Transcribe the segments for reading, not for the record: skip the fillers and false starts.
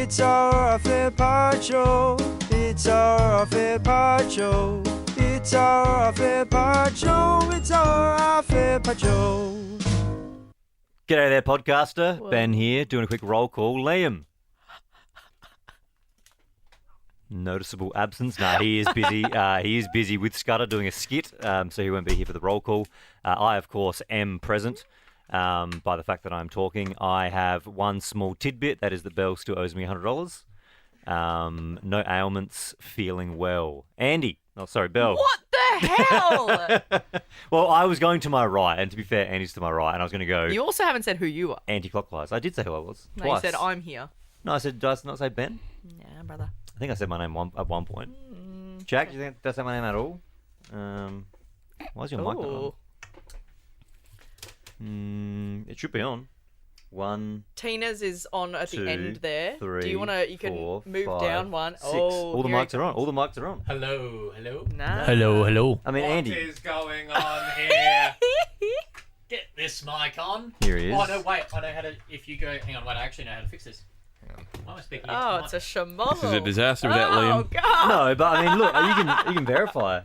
It's our favorite part show. It's our favorite part show. It's our favorite part show. It's our favorite part show. G'day there, podcaster. Whoa. Ben here, doing a quick roll call. Liam. Noticeable absence. No, he is busy. He is busy with Scudda doing a skit, so he won't be here for the roll call. I, of course, am present by the fact that I'm talking. I have one small tidbit, that is that Belle still owes me $100. No ailments, feeling well. Andy. Oh, sorry, Belle. What the hell? Well, I was going to my right, and to be fair, Andy's to my right, and I was going to go... You also haven't said who you are. Anti-clockwise. I did say who I was. No, twice. you said I'm here. No, I said, did I not say Ben? Yeah, brother. I think I said my name at one point. Jack, do you think that's my name at all? Why's your mic not on? It should be on. One. Tina's is on at two, the end there. Three, do you want to? You can four, move five, down one. Six. Oh, all the mics are on. All the mics are on. Hello, hello. Nah. Hello. I mean, Andy. What is going on here? Get this mic on. Here he is. Oh, no, wait. I know how to... If you go... Hang on, wait. I actually know how to fix this. Why am I speaking into Oh, the it's a mic? shamozzle. This is a disaster without Oh, Liam. God. No, but I mean, look, you can verify.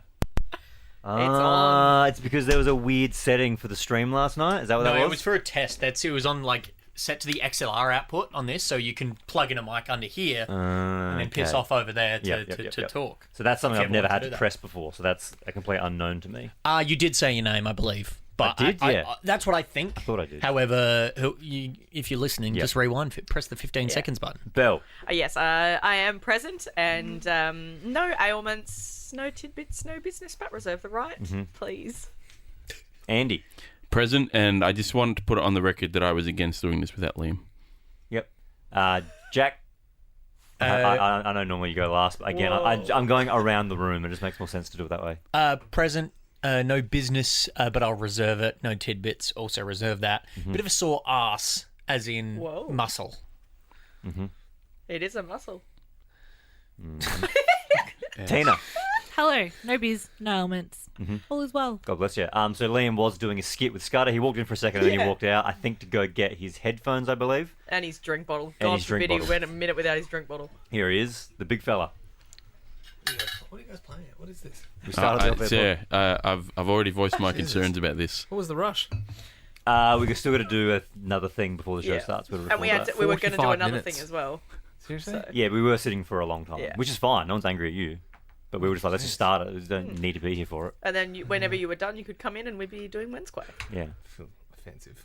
on. It's because there was a weird setting for the stream last night. Is that what No, that was? it was for a test. It was on, like, set to the XLR output on this, so you can plug in a mic under here and then piss off over there to talk. So that's something If I've you never want had to to do that. press before. So that's a complete unknown to me. You did say your name, I believe. But I did, yeah. that's what I think. I thought I did. However, if you're listening, just rewind, press the 15 seconds button. Belle. Yes, I am present, and no ailments, no tidbits, no business, but reserve the right, please. Andy. Present, and I just wanted to put it on the record that I was against doing this without Liam. Yep. Jack. I know normally you go last, but again, I'm going around the room. It just makes more sense to do it that way. Present, no business, but I'll reserve it. No tidbits, also reserve that. Bit of a sore ass, as in muscle. It is a muscle. Tina. Hello, no biz, no ailments. All is well. God bless you. So Liam was doing a skit with Scudda. He walked in for a second and then he walked out, I think, to go get his headphones, I believe. And his drink bottle. And God his drink forbid he bottle. went a minute without his drink bottle. Here he is, the big fella. What are you guys playing at? What is this? We started off there. I've already voiced my concerns about this. What was the rush? We still got to do another thing before the show starts. And we were going to do 45 another minutes. thing as well. Seriously? So. Yeah, we were sitting for a long time, Yeah. which is fine. No one's angry at you. But we were just like, let's just start it. We don't need to be here for it. And then whenever you were done, you could come in and we'd be doing Wednesday. Yeah. I feel offensive.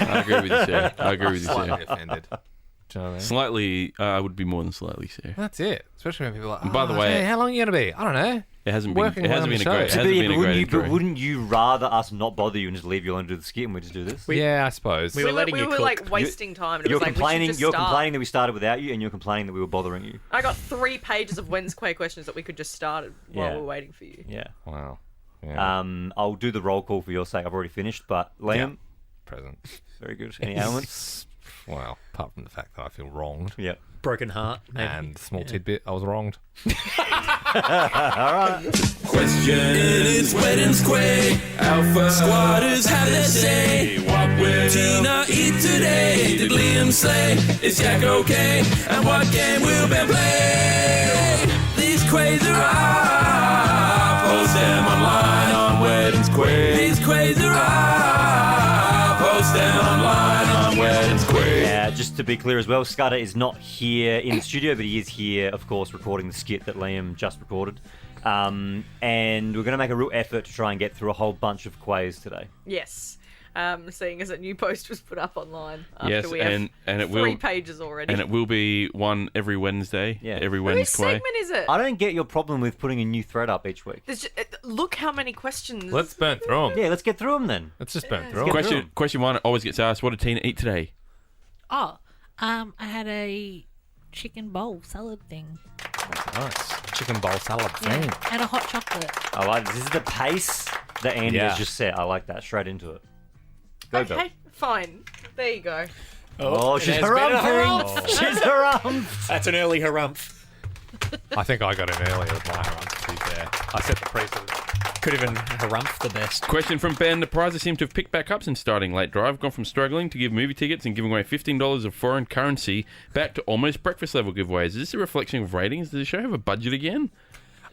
I agree with you, sir. I agree with you, Slightly sir. offended. Do you know what I mean? Slightly, I would be more than slightly, sir. That's it. Especially when people are like, And by the way- hey, how long are you going to be? I don't know. It hasn't been. Working It hasn't around been a the great. It show. hasn't Yeah, been a but great intro. wouldn't you rather us not bother you and just leave you alone to do the skit and we just do this? Yeah, I suppose. We were letting we you were cook. like wasting time. And it You're was like, we should complaining. just You're start. complaining that we started without you, and you're complaining that we were bothering you. I got 3 pages of Wednesday questions that we could just start while Yeah. we were waiting for you. Yeah. Wow. Yeah. I'll do the roll call for your sake. I've already finished, but Liam, Present. very good. Any ailments? Well, apart from the fact that I feel wronged. Yep. Broken heart, maybe. And small tidbit, I was wronged. Question is wedding square. Alpha squatters have their say. What will Tina eat today? Did Liam say? Is Jack okay? And what game will Ben play? These quiz are up. Post them online on Wedding Square. These quiz are up. Post them online on Wedding Square. Just to be clear as well, Scudda is not here in the studio, but he is here, of course, recording the skit that Liam just recorded. And we're going to make a real effort to try and get through a whole bunch of quiz today. Yes. Seeing as a new post was put up online after Yes, we have and it 3 will pages already. and it will be one every Wednesday. Yeah. Every Whose Wednesday. segment is it? I don't get your problem with putting a new thread up each week. Look how many questions. Let's burn through them. Yeah, let's get through them then. Let's just burn through get them. Question one always gets asked: what did Tina eat today? Oh, I had a chicken bowl salad thing. Nice. Chicken bowl salad Yeah, thing. and a hot chocolate. I like this. This is the pace that Andy Yeah. has just set. I like that. Straight into it. Go, Belle. Okay, fine. There you go. Oh, she's it has been a harumphing. She's harumph. That's an early harumph. I think I got in earlier with my harumph. be fair. I set the precedent. Could even harumph the best. Question from Ben. The prizes seem to have picked back up since starting Late Drive. Gone from struggling to give movie tickets and giving away $15 of foreign currency back to almost breakfast level giveaways. Is this a reflection of ratings? Does the show have a budget again?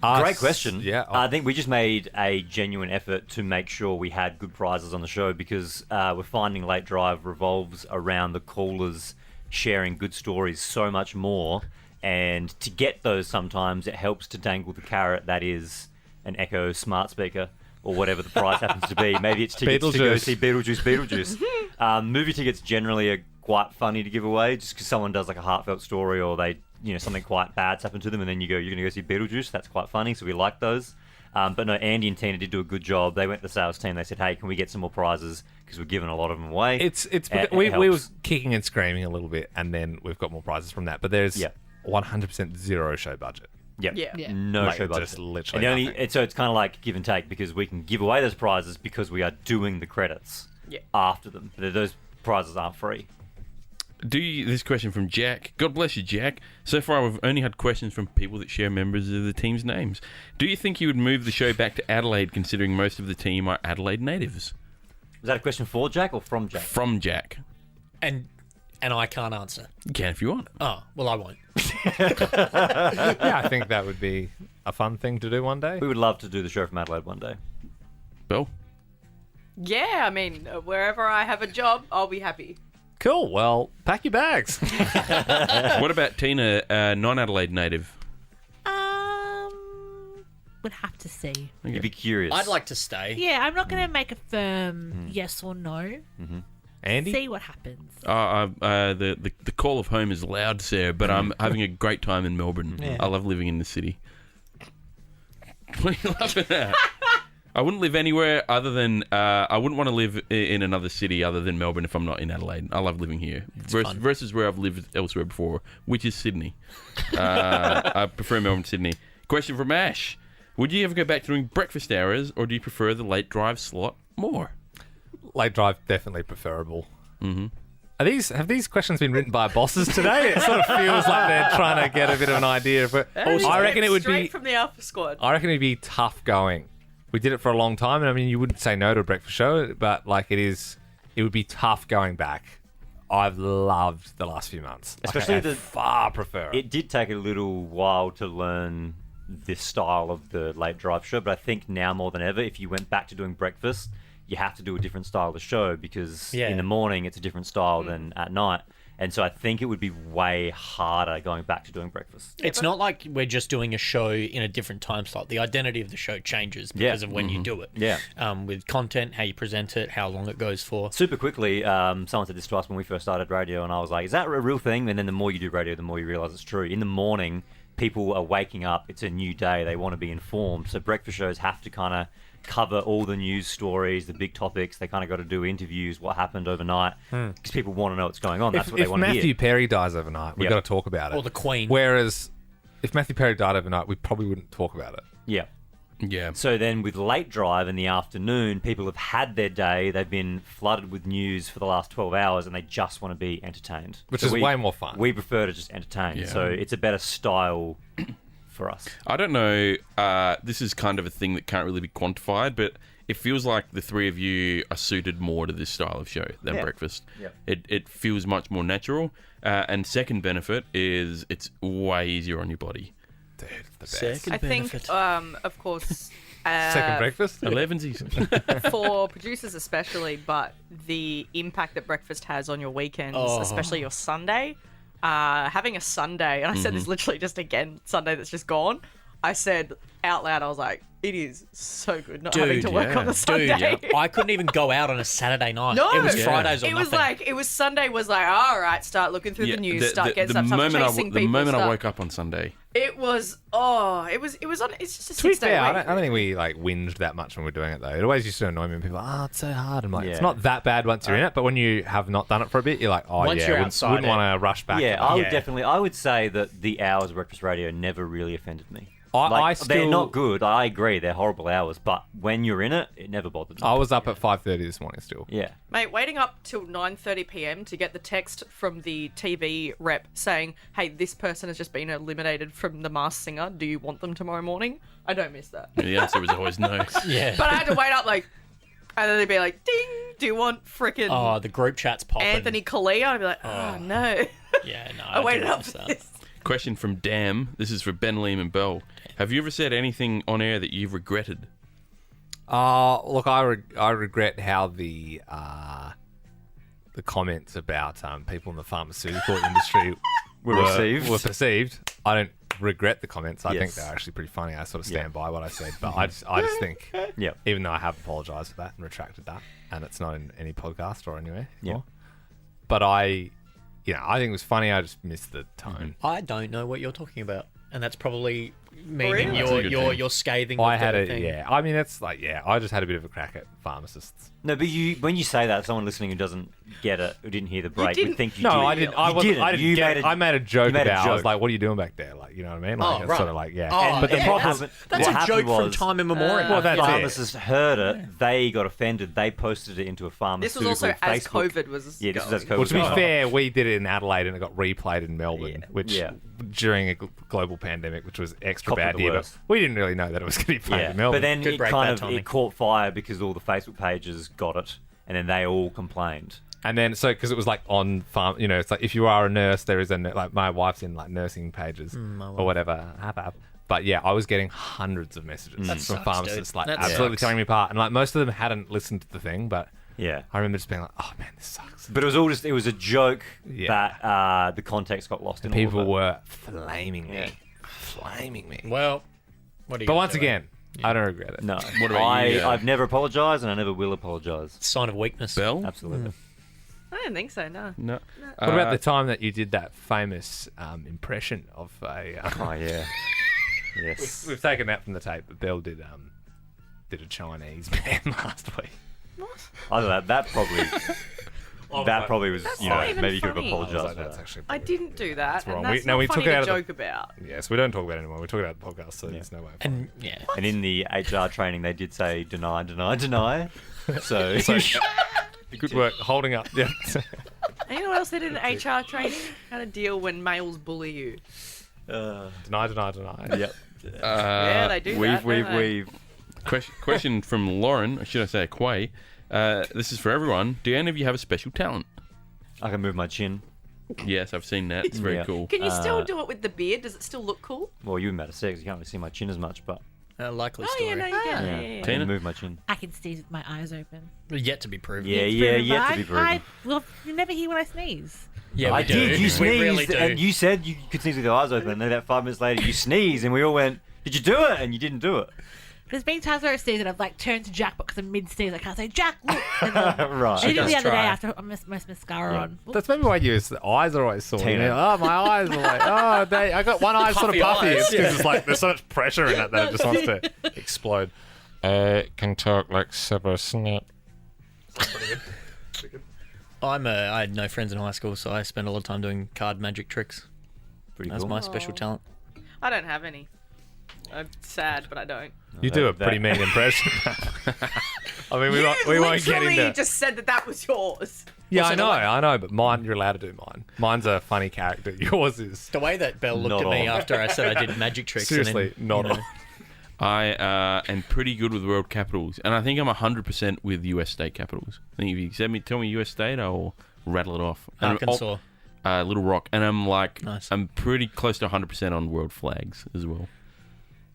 Great question. Yeah. I think we just made a genuine effort to make sure we had good prizes on the show because we're finding Late Drive revolves around the callers sharing good stories so much more. And to get those sometimes, it helps to dangle the carrot that is an Echo smart speaker or whatever the prize happens to be. Maybe it's tickets to go see Beetlejuice. Movie tickets generally are quite funny to give away just because someone does like a heartfelt story or they, something quite bad's happened to them and then you go, you're going to go see Beetlejuice. That's quite funny. So we like those. But no, Andy and Tina did do a good job. They went to the sales team. They said, hey, can we get some more prizes? Because we're giving a lot of them away. We were kicking and screaming a little bit and then we've got more prizes from that. But there's 100% zero show budget. Yeah. No show budget. Just literally nothing. So it's kind of like give and take because we can give away those prizes because we are doing the credits after them. Those prizes aren't free. This question from Jack. God bless you, Jack. So far, we've only had questions from people that share members of the team's names. Do you think you would move the show back to Adelaide, considering most of the team are Adelaide natives? Was that a question for Jack or from Jack? From Jack. And I can't answer. You can if you want. Oh, well, I won't. Yeah, I think that would be a fun thing to do one day. We would love to do the show from Adelaide one day. Belle? Yeah, I mean, wherever I have a job, I'll be happy. Cool. Well, pack your bags. What about Tina, non-Adelaide native? Would have to see. You'd be curious. I'd like to stay. Yeah, I'm not going to make a firm yes or no. Andy? See what happens. The call of home is loud, sir, but I'm having a great time in Melbourne. I love living in the city. What are you laughing at? I wouldn't live anywhere other than... I wouldn't want to live in another city other than Melbourne if I'm not in Adelaide. I love living here. Versus where I've lived elsewhere before, which is Sydney. I prefer Melbourne to Sydney. Question from Ash. Would you ever go back to doing breakfast hours, or do you prefer the late drive slot more? Late drive, definitely preferable. Have these questions been written by bosses today? It sort of feels like they're trying to get a bit of an idea of it. I reckon it would be straight from the Alpha Squad. I reckon it'd be tough going. We did it for a long time, and I mean, you wouldn't say no to a breakfast show, but like it would be tough going back. I've loved the last few months. Especially I far prefer it. It did take a little while to learn this style of the late drive show, but I think now more than ever, if you went back to doing breakfast, you have to do a different style of the show because in the morning it's a different style than at night. And so I think it would be way harder going back to doing breakfast. It's not like we're just doing a show in a different time slot. The identity of the show changes because of when you do it. Yeah. With content, how you present it, how long it goes for. Super quickly, someone said this to us when we first started radio, and I was like, is that a real thing? And then the more you do radio, the more you realise it's true. In the morning, people are waking up. It's a new day. They want to be informed. So breakfast shows have to kind of cover all the news stories, the big topics. They kind of got to do interviews, what happened overnight, because people want to know what's going on. That's what they want to hear. If Matthew Perry dies overnight, we've got to talk about it. Or the Queen. Whereas if Matthew Perry died overnight, we probably wouldn't talk about it. Yeah. Yeah. So then with late drive in the afternoon, people have had their day. They've been flooded with news for the last 12 hours and they just want to be entertained. Which is way more fun. We prefer to just entertain. Yeah. So it's a better style for us. I don't know. This is kind of a thing that can't really be quantified, but it feels like the three of you are suited more to this style of show than breakfast. Yep. It feels much more natural. And second benefit is it's way easier on your body. Dude, the best. Second I think, benefit. of course, Second breakfast? 11s. for producers especially, but the impact that breakfast has on your weekends, especially your Sunday, having a Sunday, and I said this literally just again, Sunday that's just gone, I said out loud, I was like, it is so good not having to work on the Sunday. I couldn't even go out on a Saturday night. No. It was Fridays or It was nothing. like, Sunday was like, all right, start looking through the news, start getting the stuff, moment chasing people. The moment I stuff. woke up on Sunday. It was on, it's just a To be 6 day fair, I week. don't think we like whinged that much when we're doing it though. It always used to annoy me when people are, it's so hard. I'm like, it's Yeah. not that bad once you're in it, but when you have not done it for a bit, you're like, oh Once yeah, you're wouldn't outside it. want to rush back. Yeah, to I that. would definitely. I would say that the hours of breakfast radio never really offended me. They're not good. I agree. They're horrible hours. But when you're in it, it never bothered me. I was up at 5:30 this morning still. Yeah. Mate, waiting up till 9:30 p.m. to get the text from the TV rep saying, hey, this person has just been eliminated from The Masked Singer. Do you want them tomorrow morning? I don't miss that. The answer was always no. Yeah. But I had to wait up and then they'd be like, ding, do you want frickin' Oh, the group chat's popping. Anthony Kalia? I'd be like, oh, no. Yeah, no. I waited do up miss for that. this. Question from Dam. This is for Ben, Liam, and Belle. Have you ever said anything on air that you've regretted? Look, I regret how the comments about people in the pharmaceutical industry Were perceived. I don't regret the comments. I think Yes. they're actually pretty funny. I sort of stand by what I said, but I just think, even though I have apologised for that and retracted that, and it's not in any podcast or anywhere. Yeah. But I think it was funny. I just missed the tone. I don't know what you're talking about. And that's probably meaning Really? you're scathing. I with had everything. I mean, it's I just had a bit of a crack at pharmacists. No, but when you say that, someone listening who doesn't get it, who didn't hear the break, would think you did. No, I didn't. I didn't get it. I made a joke made a about. I was joke. like, "What are you doing back there?" Like, you know what I mean? Like, Oh, it's right. sort of like, Oh, but the yeah, problem, that's what a joke happened from was, time immemorial. Well, that's it. pharmacists heard it. They got offended. They posted it into a This pharmaceutical was also as Facebook. COVID was Yeah, this was as going. COVID. Well, to be was. fair, we did it in Adelaide and it got replayed in Melbourne, which during a global pandemic, which was extra Copped bad the here. But worst. we didn't really know that it was going to be played Yeah, in Melbourne. but then Good it break, kind bad of timing. it caught fire because all the Facebook pages got it, and then they all complained. And then, because it was like on farm, it's like if you are a nurse, there is like my wife's in like nursing pages or whatever. But yeah, I was getting hundreds of messages from sucks, pharmacists, dude. like That absolutely sucks. tearing me apart. And like most of them hadn't listened to the thing, but Yeah. I remember just being like, "Oh man, this sucks." But it was all it was a joke Yeah. that the context got lost in. People all of it. were flaming me, flaming me. Well, what do you? But gonna once do, again, I don't regret it. No. What about you? I've never apologised and I never will apologise. sign of weakness. Belle? Absolutely. I don't think so, no. No. What about the time that you did that famous impression of a? Oh yeah. Yes. We've taken that from the tape, but Belle did a Chinese man last week. I don't know. That probably was That's you not know even maybe you could have funny. apologised. for That's that. actually. I didn't do that, wrong. and that's No, not we funny took it to out of the- joke about. Yes, we don't talk about it anymore. We talk about it on the podcast, so there's no way. And yeah, And in the HR training, they did say deny, deny, deny. So, Good work holding up. Yeah. And you know what else they did in HR training? How to deal when males bully you. Deny. yep. Yeah, they do that, don't they? We've. Question from Lauren, or should I say Quay? This is for everyone. Do any of you have a special talent? I can move my chin. Yes, I've seen that. It's very Yeah. cool. Can you still do it with the beard? Does it still look cool? Well, you matter sex. You can't really see my chin as much, but likely Oh, story. yeah, no, you can. I Tina? can move my chin. I can sneeze with my eyes open. Yet to be proven. Yeah, It's yeah, proven, yet but to be proven. well, you never hear when I sneeze. Yeah, I we do. did. You We sneezed, really do. and you said you could sneeze with your eyes open. And then about 5 minutes later, you sneeze, and we all went, "Did you do it?" And you didn't do it. There's been times where I sneeze and I've like turned to Jack because I'm mid sneeze. I can't say Jack. Look. And then, Right. I did it does the other try. day after I missed my mascara on. Oops. That's maybe why your eyes are always sore. Tina. You know, my eyes are like, I got one eye sort of Puffy puffy. eyes, It's because it's like there's so much pressure in it that it just wants to explode. Can talk like super snap. I had no friends in high school, so I spent a lot of time doing card magic tricks. Pretty That's cool. my special talent. I don't have any. I'm sad, but I don't. You do a that- pretty mean impression. I mean, we won't get literally into. just said that was yours. Yeah, Also, I know, but mine, you're allowed to do mine. Mine's a funny character. Yours is The way that Belle looked Not at me on. after I said I did magic tricks. seriously and then, not you know, on. I am pretty good with world capitals, and I think I'm 100% with US state capitals. I think if you tell me US state, I'll rattle it off. And Arkansas. Little Rock, and I'm like, Nice. I'm pretty close to 100% on world flags as well.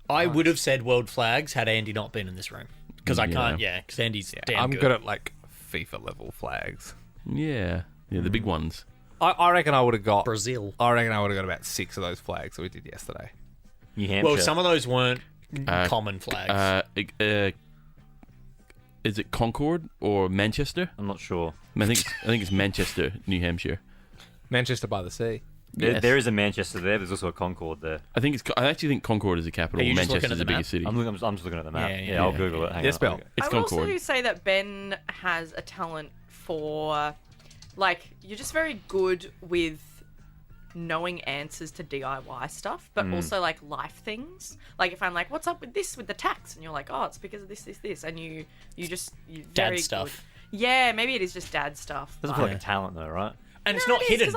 I would have said world flags had Andy not been in this room. Because I can't, because Andy's damn I'm good. good at like FIFA level flags. Yeah, the big ones. I reckon I would have got. Brazil. I reckon I would have got about 6 of those flags that we did yesterday. New Hampshire. Well, some of those weren't common flags. Is it Concord or Manchester? I'm not sure. I think it's Manchester, New Hampshire. Manchester by the Sea. Yes. There is a Manchester there. There's also a Concord there. I actually think Concord is the capital. Are you just looking Manchester's at the the map? biggest city. I'm just looking at the map. Yeah, I'll yeah. Google it. Hang Yes, on. Belle. It's I will Concord. also say that Ben has a talent for, like, you're just very good with knowing answers to DIY stuff, but also like life things. Like if I'm like, what's up with this with the tax? And you're like, oh, it's because of this, and you Dad stuff. Good. Yeah, maybe it is just dad stuff. Doesn't feel like a talent though, right? And it's not hidden because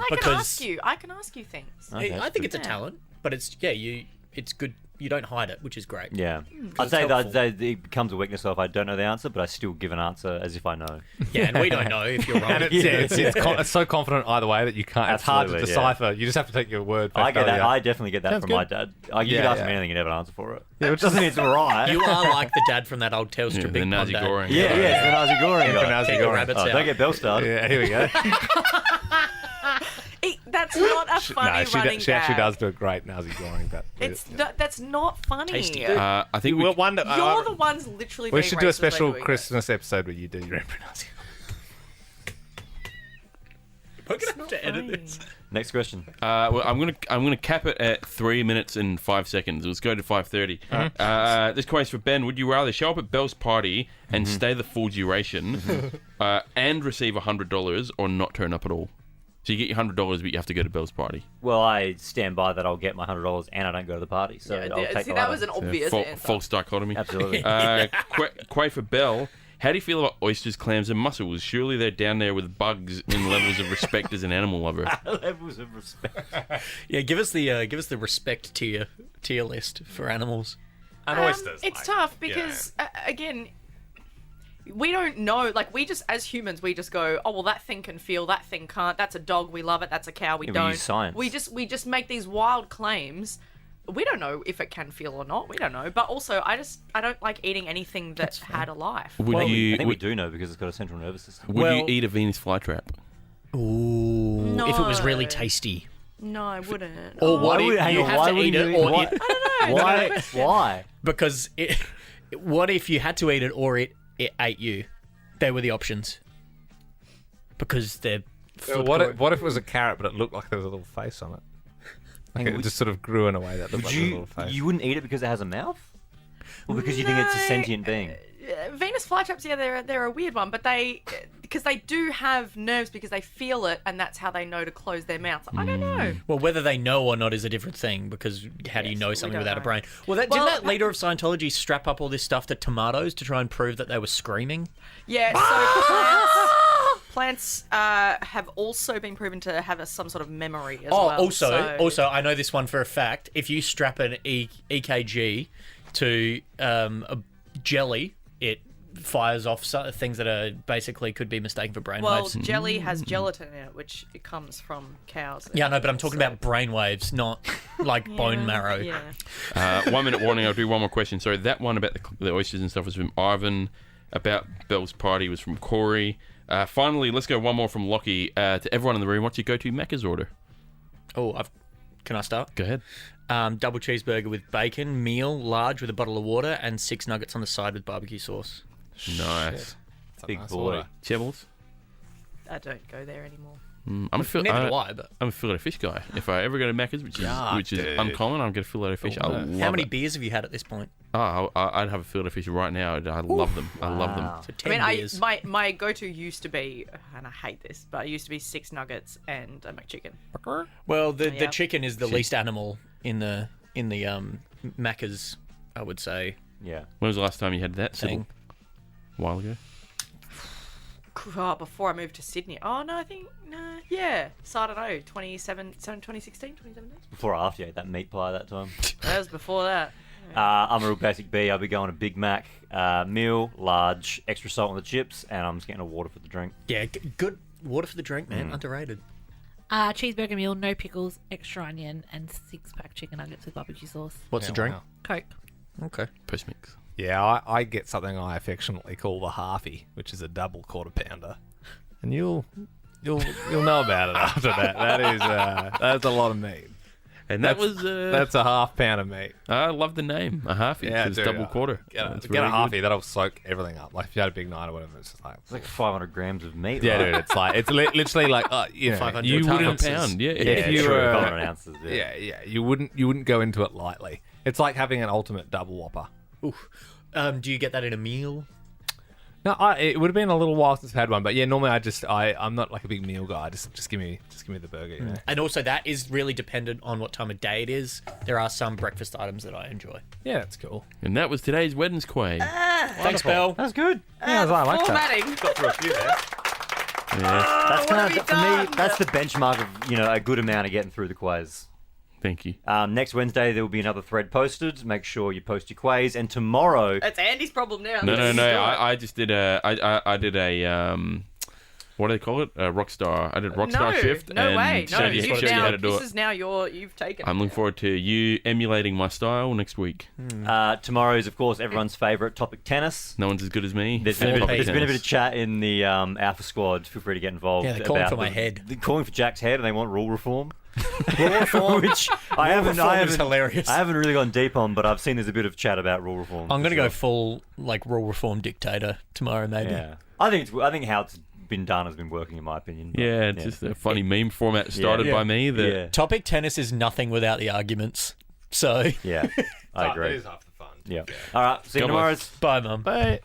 I can ask you things. Okay, I think it's a talent, but it's good. You don't hide it, which is great. Yeah. I'd say that it becomes a weakness if I don't know the answer, but I still give an answer as if I know. Yeah, and we don't know if you're wrong. And it's so confident either way that you can't. It's hard to Absolutely, decipher. You just have to take your word. For I get that. failure. I definitely get that Sounds from good. my dad. You could ask me anything and never answer for it. Yeah, Which doesn't mean it's right. You are like the dad from that old Telstra the Big Pond Nazi dad. Goring. Yeah, it's the Nazi Goring guy. Nazi Keep the Goring. rabbits Oh, out. don't get Belle started. Yeah, here we go. That's not a funny running she actually gag. does do a great Nazi Goring, but That's not funny. Tasty. I think we'll wonder. You're the ones literally. we being should do a racist special by doing Christmas episode where you do your imprint Nazi. We're gonna have to edit this. Next question. well, I'm gonna cap it at 3 minutes and 5 seconds. Let's go to 5:30. This question for Ben: would you rather show up at Belle's party and stay the full duration, and receive $100, or not turn up at all? So you get your $100, but you have to go to Belle's party. Well, I stand by that. I'll get my $100 and I don't go to the party. So I'll take See, the that latter. was an obvious answer. False dichotomy. Absolutely. Quay for Belle. How do you feel about oysters, clams, and mussels? Surely they're down there with bugs in levels of respect as an animal lover. Levels of respect. Yeah, give us the respect tier list for animals. And oysters. It's tough because again, we don't know. Like we just, as humans, we just go, oh well, that thing can feel, that thing can't. That's a dog, we love it. That's a cow, we Yeah, we don't. use science. We just make these wild claims. We don't know if it can feel or not. We don't know. But also, I don't like eating anything that had a life. Would I you think we do know because it's got a central nervous system. would you Well- eat a Venus flytrap? Ooh, if it was really No. tasty. No, I wouldn't. Or what? would- hang You on, have why to wouldn't eat you it, eat- or why- it, Why? Why? because what if you had to eat it, or it ate you? They were the options. Because they're. what if it was a carrot, but it looked like there was a little face on it? Like it just sort of grew in a way that looked Would like a little face. you wouldn't eat it because it has a mouth? Or because you think it's a sentient being? Venus flytraps, yeah, they're a weird one, but because they do have nerves because they feel it, and that's how they know to close their mouths. I don't know. Well, whether they know or not is a different thing, because how do you know something don't without a know. brain? Well, didn't that leader of Scientology strap up all this stuff to tomatoes to try and prove that they were screaming? Yeah, so plants have also been proven to have some sort of memory as well. Also, I know this one for a fact. If you strap an EKG to a jelly, it fires off things that are basically could be mistaken for well, brainwaves. jelly has gelatin in it, which it comes from cows. Yeah, no, but I'm talking about brainwaves, not like bone marrow. Yeah. 1 minute warning. I'll do one more question. So that one about the oysters and stuff was from Ivan. About Belle's party was from Corey. Finally, let's go one more from Lockie. To everyone in the room, what's your go-to Macca's order? Oh, can I start? Go ahead. Double cheeseburger with bacon, meal, large with a bottle of water, and 6 nuggets on the side with barbecue sauce. Nice. Big nice boy. order. Chibbles? I don't go there anymore. I'm a Neither do I, but I'm a fillet of fish guy. If I ever go to Macca's, which is dude. uncommon, I'll get a fillet of fish. I love how many it. beers have you had at this point? Oh, I'd have a fillet of fish right now. I love them. I love them. Wow. So I 10 mean, beers. my go-to used to be, and I hate this, but it used to be 6 nuggets and a McChicken. Well, the Yeah. chicken is the least animal in the Macca's, I would say. Yeah. When was the last time you had that? Sybil? Thing. A while ago. Before I moved to Sydney. Oh, no, I think, yeah. So I don't know, 2016, 2017? Before or after you ate that meat pie that time? That was before that. I'm a real basic B. I'll be going a Big Mac, meal, large, extra salt on the chips, and I'm just getting a water for the drink. Yeah, good water for the drink, man. Underrated. Cheeseburger meal, no pickles, extra onion, and 6-pack chicken nuggets with barbecue sauce. What's the drink? wow. Coke. Okay. Post mix. Yeah, I get something I affectionately call the halfie, which is a double quarter pounder, and you'll know about it after that. That's a lot of meat. And That's a half pound of meat. I love the name. A halfie. Yeah, It's dude, double quarter. Get It's a very halfie. good. That'll soak everything up. Like if you had a big night or whatever, it's just like It's like 500 grams of meat. yeah, right? dude. It's like it's literally like you know 500 you It's half a wouldn't pound. Yeah. if you true, were 500 ounces. Yeah. yeah you wouldn't go into it lightly. It's like having an ultimate double whopper. Oof. Do you get that in a meal? No, it would have been a little while since I've had one, but yeah, normally I'm not like a big meal guy. Just give me the burger. You know? And also, that is really dependent on what time of day it is. There are some breakfast items that I enjoy. Yeah, that's cool. And that was today's Weddings Quay. Thanks, Belle. That's good. Yeah, I like that. Formatting. Got through a few there. Yeah. That's what have you for me. done? That's the benchmark of a good amount of getting through the quiz. Thank you. Next Wednesday there will be another thread posted. Make sure you post your quiz. And tomorrow, That's Andy's problem now. No. Let's do it. I just did I did a what do they call it? A Rockstar. I did Rockstar shift. No and way. No, showed you how to do this it. is now you've taken. I'm looking forward to you emulating my style next week. tomorrow is of course everyone's favourite topic: tennis. No one's as good as me. There's been a bit Tennis. of chat in the Alpha Squad. Feel free to get involved. Yeah, they're calling about for my head. They're calling for Jack's head, and they want rule reform. Rule reform, which I haven't hilarious. I haven't really gone deep on, but I've seen there's a bit of chat about rule reform. I'm for going to sure. go full rule reform dictator tomorrow, maybe. Yeah, I think how it's been done has been working in my opinion. But, Yeah, it's just a funny meme format started by me. That Yeah. Topic tennis is nothing without the arguments. So, Yeah, I That agree. is half the fun. Yeah. All right. See you God tomorrow. bless. bye, Mum. Bye.